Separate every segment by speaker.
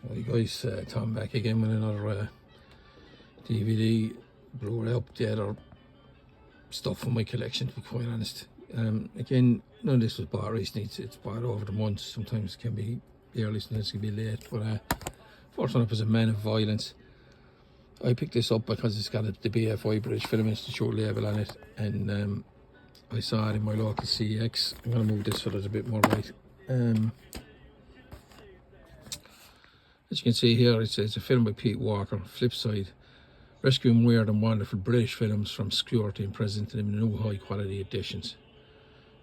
Speaker 1: Hey guys, Tom back again with another DVD, Blu-ray update or stuff from my collection, to be quite honest. Again, none of this was bought recently, it's bought over the months. Sometimes it can be early, sometimes it can be late, but first one up is A Man of Violence. I picked this up because it's got the BFI British Film Institute label on it, and I saw it in my local CX. I'm going to move this so there's a bit more light. As you can see here, it's a film by Pete Walker, Flipside, rescuing weird and wonderful British films from obscurity and presenting them in new high quality editions.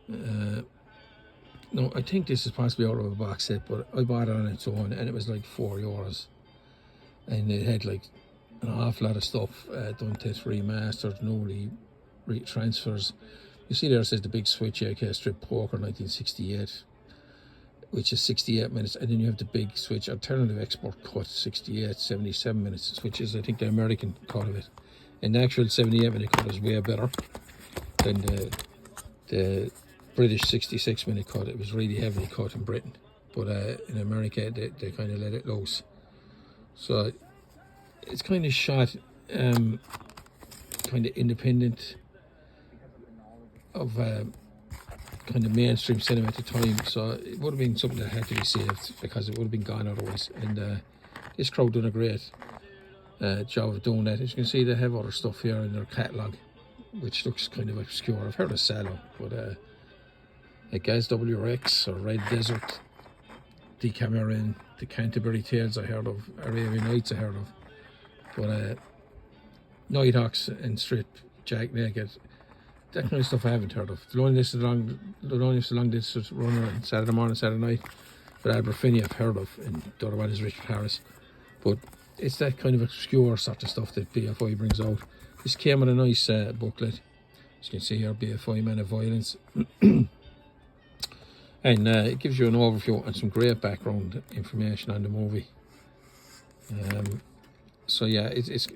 Speaker 1: No, I think this is possibly out of a box set, but I bought it on its own and it was like €4. And it had like an awful lot of stuff, done test remasters, newly transfers. You see there it says The Big Switch, AK Strip Poker 1968. Which is 68 minutes, and then you have the Big Switch Alternative Export Cut 68, 77 minutes, which is I think the American cut of it. And the actual 78-minute cut is way better than the British 66-minute cut. It was really heavily cut in Britain, but in America they kind of let it loose. So it's kind of shot kind of independent of kind of mainstream cinema at the time, so it would have been something that had to be saved because it would have been gone otherwise. And this crowd done a great job of doing that. As you can see, they have other stuff here in their catalogue which looks kind of obscure. I've heard of Sallow, but like Gaz W. Rex or Red Desert, Decameron, the Canterbury Tales I heard of, Arabian Nights I heard of, but Nighthawks and Strip, Jack Naked, that kind of stuff I haven't heard of. The Loneliness Long Distance Runner on Saturday Morning, Saturday Night with Albert Finney I've heard of, and the other one is Richard Harris. But it's that kind of obscure sort of stuff that BFI brings out. This came with a nice booklet. As you can see here, BFI Man of Violence. And it gives you an overview and some great background information on the movie. So yeah, it's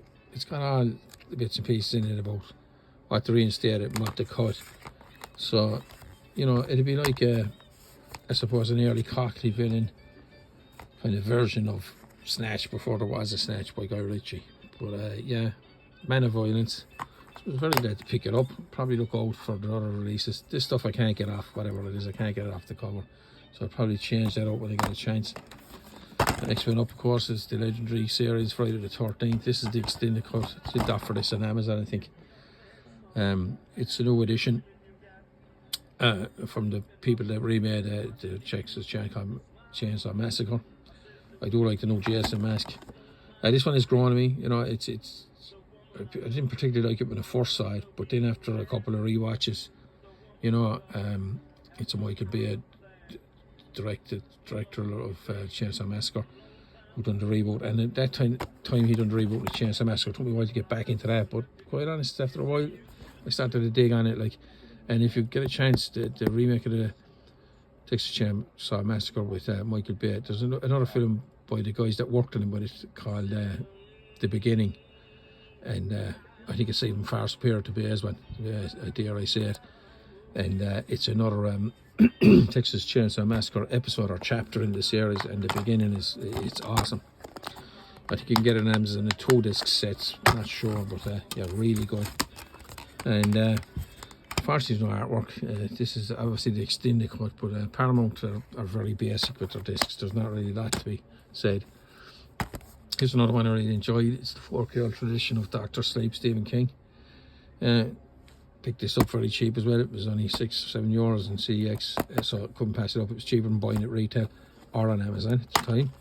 Speaker 1: got all the bits and pieces in it about what to reinstate it and what to cut. So, you know, it'd be like I suppose an early Cockney villain kind of version of Snatch before there was a Snatch by Guy Ritchie. But yeah, Man of Violence. So I was very glad to pick it up. Probably look out for the other releases. This stuff I can't get off, whatever it is, I can't get it off the cover. So I'll probably change that out when I get a chance. The next one up, of course, is the legendary series Friday the 13th. This is the extended cut. I did offer this on Amazon, I think. It's a new edition from the people that remade the Texas Chainsaw Massacre. I do like the new Jason mask. This one is growing on me. You know, I didn't particularly like it when I first saw it, but then after a couple of rewatches, you know, it's a Michael Bay director of Chainsaw Massacre, who done the reboot, and at that time he done the reboot with Chainsaw Massacre. It took me a while to get back into that, but quite honest, after a while I started to dig on it. Like, and if you get a chance, the remake of the Texas Chainsaw Massacre with Michael Bay, there's another film by the guys that worked on it, but it's called The Beginning, and I think it's even far superior to Bay's one, dare I say it. And it's another Texas Chainsaw Massacre episode or chapter in the series, and The Beginning it's awesome. I think you can get it on Amazon in 2-disc sets, I'm not sure, but yeah, really good. And unfortunately no artwork. This is obviously the extended cut, but Paramount are very basic with their discs. There's not really a lot to be said. Here's another one I really enjoyed. It's the 4K tradition of Dr. Sleep, Stephen King. Picked this up very cheap as well. It was only €6 or €7 in CEX, so I couldn't pass it up. It was cheaper than buying it retail or on Amazon at the time.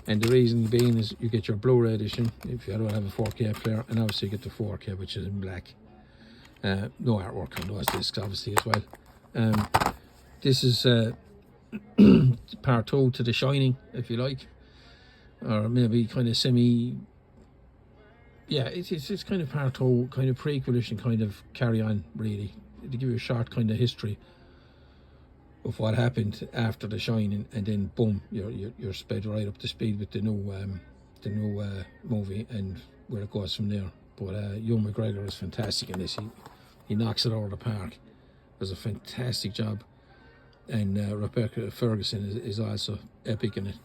Speaker 1: And the reason being is you get your Blu-ray edition if you don't have a 4K player, and obviously you get the 4K, which is in black. No artwork on those discs obviously as well. This is part 2 to The Shining, if you like, or maybe kind of semi, yeah, it's kind of part 2, kind of prequelish and kind of carry on, really, to give you a short kind of history of what happened after The Shining, and then boom, you're sped right up to speed with the new movie and where it goes from there. But Ewan McGregor is fantastic in this. He knocks it out of the park. Does a fantastic job. And Rebecca Ferguson is also epic in it.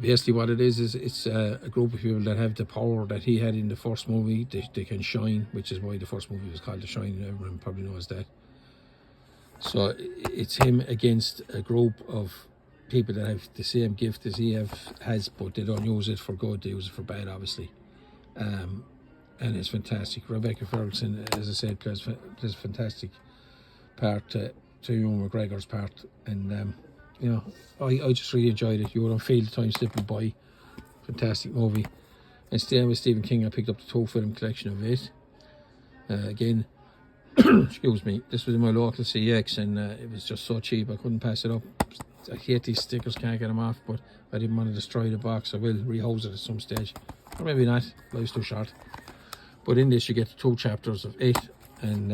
Speaker 1: basically what it is it's a group of people that have the power that he had in the first movie. They can shine, which is why the first movie was called The Shining. Everyone probably knows that. So it's him against a group of people that have the same gift as he has, but they don't use it for good, they use it for bad, obviously. And it's fantastic. Rebecca Ferguson, as I said, plays a fantastic part to Ewan McGregor's part. And you know, I just really enjoyed it. You don't feel the time slipping by. Fantastic movie. And staying with Stephen King, I picked up the 2-film collection of it. Again, excuse me, this was in my local CX, and it was just so cheap I couldn't pass it up. I hate these stickers, can't get them off, but I didn't want to destroy the box. I will rehouse it at some stage, or maybe not, life's too short. But in this you get the 2 chapters of it, and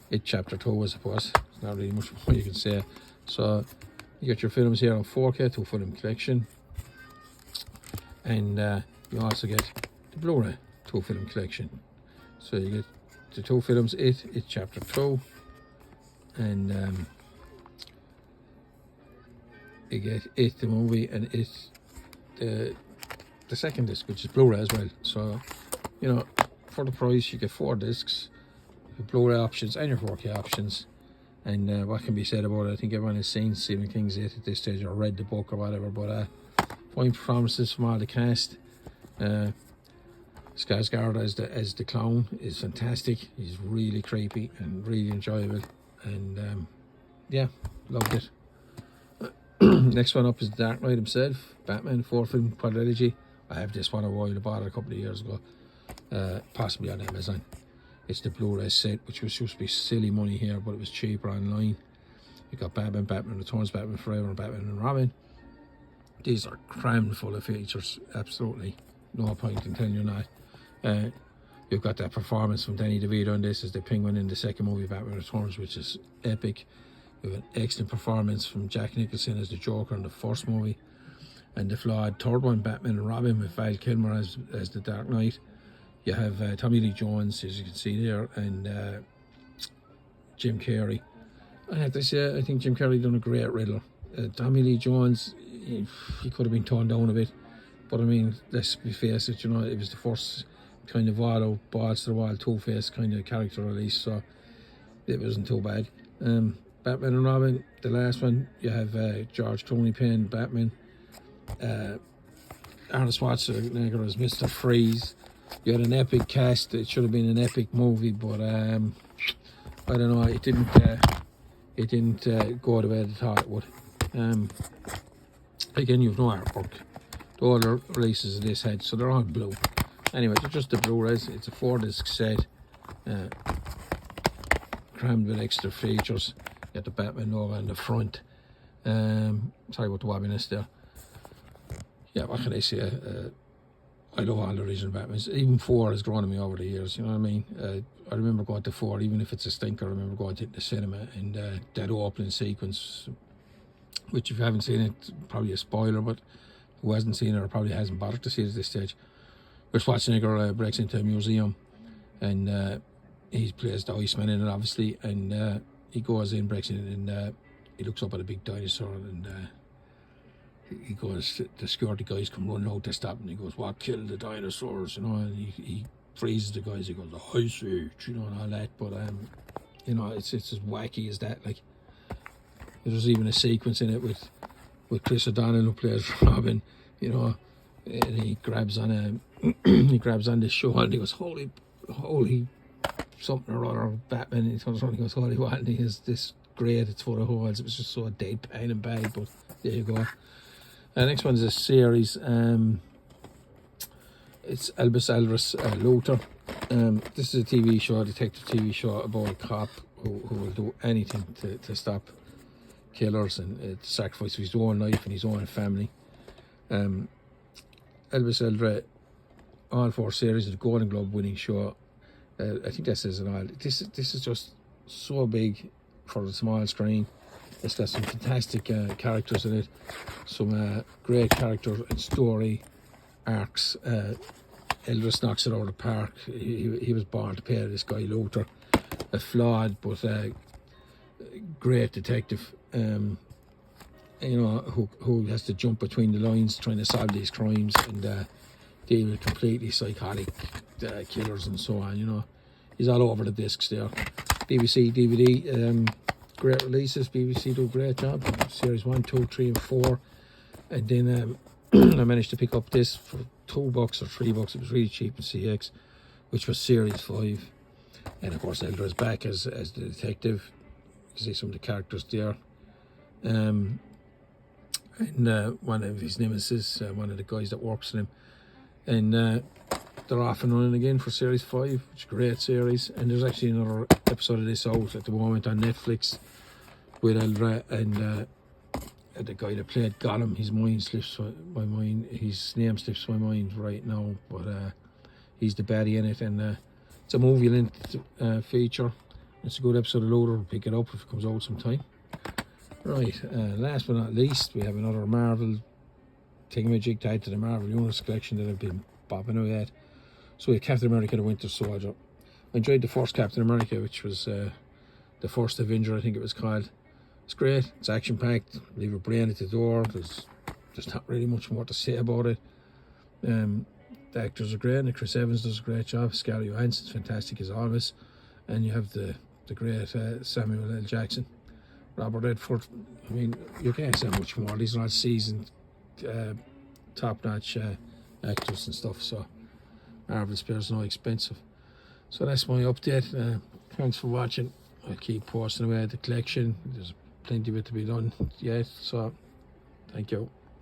Speaker 1: it chapter 2, I suppose. There's not really much more you can say. So you get your films here on 4K, 2-film collection, and you also get the Blu-ray 2-film collection. So you get the 2 films, it chapter 2, and you get it the movie, and it the second disc, which is Blu-ray as well. So you know, for the price you get 4 discs, your Blu-ray options and your 4K options. And what can be said about it? I think everyone has seen Stephen King's It at this stage, or read the book or whatever. But fine performances from all the cast. Skarsgård as the clown is fantastic. He's really creepy and really enjoyable. And yeah, loved it. Next one up is The Dark Knight himself, Batman 4-film quadrilogy. I have this one a while. I bought it a couple of years ago, possibly on Amazon. It's the Blu-ray set, which was supposed to be silly money here, but it was cheaper online. You got Batman, Batman Returns, Batman Forever, and Batman and Robin. These are crammed full of features, absolutely. No point in telling you not. You've got that performance from Danny DeVito in this as the Penguin in the second movie, Batman Returns, which is epic. You have an excellent performance from Jack Nicholson as the Joker in the first movie. And the flawed third one, Batman and Robin, with Val Kilmer as the Dark Knight. You have Tommy Lee Jones, as you can see there, and Jim Carrey. I have to say, I think Jim Carrey done a great Riddler. Tommy Lee Jones, he could have been toned down a bit, but I mean, let's be face it, you know, it was the first kind of all-out, balls to the wall, two-face kind of character release, so it wasn't too bad. Batman and Robin, the last one, you have George Clooney playing Batman, Arnold Schwarzenegger as Mr. Freeze. You had an epic cast. It should have been an epic movie, but I don't know. It didn't go the way they thought it would. Again, you've no artwork. All the releases of this had, so they're all blue. Anyway, they're just the Blu-rays. It's a 4-disc set, crammed with extra features. You got the Batman logo on the front. Sorry about the wobbiness there. Yeah, what can I say? I love all the original Batmans. Even 4 has grown on me over the years, you know what I mean? I remember going to 4, even if it's a stinker. I remember going to the cinema, and that opening sequence, which if you haven't seen it, probably a spoiler, but who hasn't seen it or probably hasn't bothered to see it at this stage, where Schwarzenegger breaks into a museum, and he plays the Iceman in it, obviously, and he goes in, breaks in, and he looks up at a big dinosaur, and he goes, the security guys come running out to stop, and he goes, "What killed the dinosaurs?" You know, and he freezes the guys. He goes, "The Ice Age," you know, and all that. But you know, it's as wacky as that. Like, there's even a sequence in it with Chris O'Donnell, who plays Robin. You know, and he grabs on this show, and he goes, "Holy something or other, Batman." And he turns around and he goes, "Holy what?" And he has this great, it's full of holes. It was just so deadpan and bad, but there you go. Next one is a series. It's Albus Alvarez Luther. This is a TV show, a detective TV show about a cop who will do anything to stop killers and sacrifice his own life and his own family. Albus Alvarez, all 4 series of the Golden Globe winning show. I think that says it all. This is just so big for the small screen. It's got some fantastic characters in it, some great character and story arcs. Eldris knocks it out of the park. He was born to play this guy Luther, a flawed but great detective. you know, who has to jump between the lines trying to solve these crimes and deal with completely psychotic killers and so on. You know, he's all over the discs there. BBC DVD, great releases. BBC do a great job. Series 1, 2, 3, and 4, and then I managed to pick up this for $2 or $3. It was really cheap in CX, which was Series 5. And of course, Elder is back as the detective. You can see some of the characters there. And one of his nemesis, one of the guys that works with him. And they're off and running again for Series 5, which is a great series. And there's actually another episode of this out at the moment on Netflix with Eldra and the guy that played Gollum. His name slips my mind right now, but he's the baddie in it. And it's a movie-length feature. It's a good episode of Loader. We'll pick it up if it comes out sometime. Right, last but not least, we have another Marvel thingamajig tied to the Marvel Universe collection that I've been bopping out at. So we have Captain America the Winter Soldier. I enjoyed the first Captain America, which was the first Avenger, I think it was called. It's great, it's action-packed, leave your brain at the door, there's not really much more to say about it. The actors are great, and Chris Evans does a great job, Scarlett Johansson's fantastic as always, and you have the great Samuel L. Jackson. Robert Redford, I mean, you can't say much more. These are all seasoned, top-notch actors and stuff, so Marvel spares no expensive. So that's my update. Thanks for watching. I'll keep posting away the collection. There's plenty of it to be done yet, so thank you.